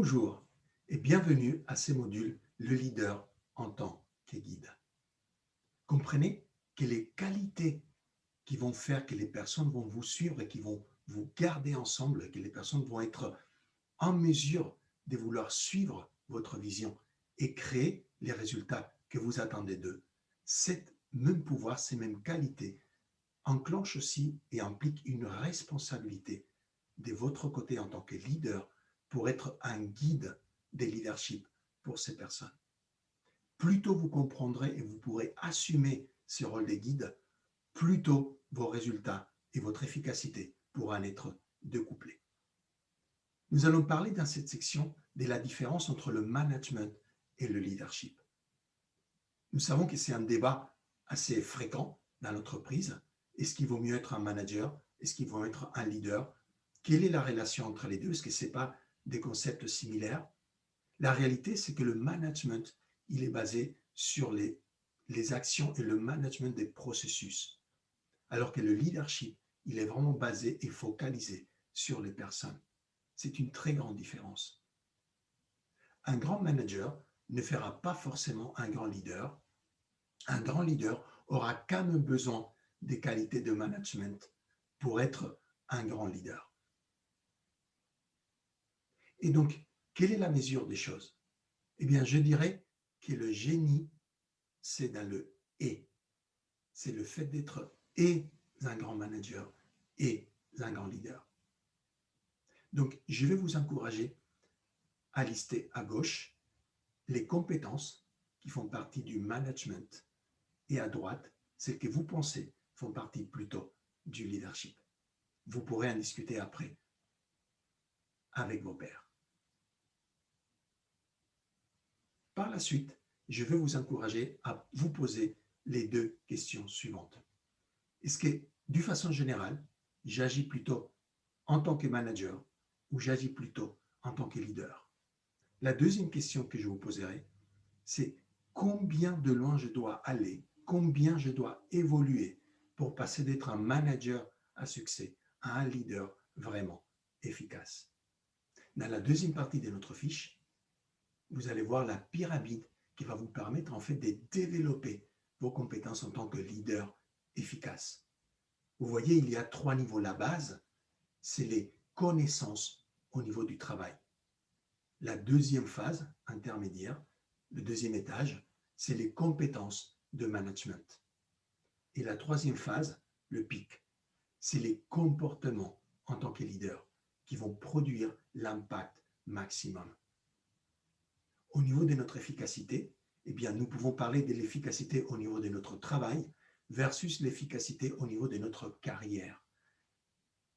Bonjour et bienvenue à ces modules Le leader en tant que guide. Comprenez que les qualités qui vont faire que les personnes vont vous suivre et qui vont vous garder ensemble, que les personnes vont être en mesure de vouloir suivre votre vision et créer les résultats que vous attendez d'eux. Cet même pouvoir, ces mêmes qualités enclenchent aussi et impliquent une responsabilité de votre côté en tant que leader pour être un guide des leadership pour ces personnes. Plus tôt vous comprendrez et vous pourrez assumer ce rôle de guide, plus tôt vos résultats et votre efficacité pourront être découplés. Nous allons parler dans cette section de la différence entre le management et le leadership. Nous savons que c'est un débat assez fréquent dans l'entreprise. Est-ce qu'il vaut mieux être un manager? Est-ce qu'il vaut mieux être un leader? Quelle est la relation entre les deux? Est-ce que ce n'est pas des concepts similaires? La réalité, c'est que le management, il est basé sur les actions et le management des processus, alors que le leadership, il est vraiment basé et focalisé sur les personnes. C'est une très grande différence. Un grand manager ne fera pas forcément un grand leader. Un grand leader aura quand même besoin des qualités de management pour être un grand leader. Et donc, quelle est la mesure des choses? Eh bien, je dirais que le génie, c'est dans le « et ». C'est le fait d'être et un grand manager et un grand leader. Donc, je vais vous encourager à lister à gauche les compétences qui font partie du management et à droite, celles que vous pensez font partie plutôt du leadership. Vous pourrez en discuter après avec vos pairs. Par la suite, je vais vous encourager à vous poser les deux questions suivantes. Est-ce que, d'une façon générale, j'agis plutôt en tant que manager ou j'agis plutôt en tant que leader? La deuxième question que je vous poserai, c'est combien de loin je dois aller, combien je dois évoluer pour passer d'être un manager à succès à un leader vraiment efficace. Dans la deuxième partie de notre fiche, vous allez voir la pyramide qui va vous permettre en fait de développer vos compétences en tant que leader efficace. Vous voyez, il y a 3 niveaux. La base, c'est les connaissances au niveau du travail. La deuxième phase intermédiaire, le deuxième étage, c'est les compétences de management. Et la troisième phase, le pic, c'est les comportements en tant que leader qui vont produire l'impact maximum. Au niveau de notre efficacité, eh bien, nous pouvons parler de l'efficacité au niveau de notre travail versus l'efficacité au niveau de notre carrière.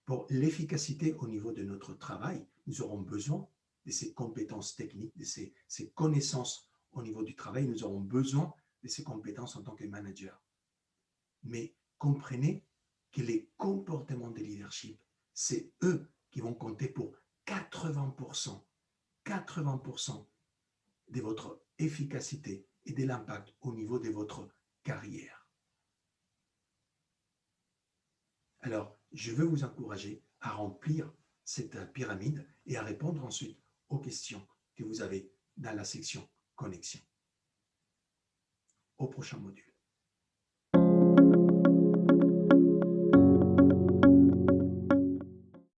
Pour l'efficacité au niveau de notre travail, nous aurons besoin de ces compétences techniques, de ces connaissances au niveau du travail. Nous aurons besoin de ces compétences en tant que manager. Mais comprenez que les comportements de leadership, c'est eux qui vont compter pour 80% de votre efficacité et de l'impact au niveau de votre carrière. Alors, je veux vous encourager à remplir cette pyramide et à répondre ensuite aux questions que vous avez dans la section connexion. Au prochain module.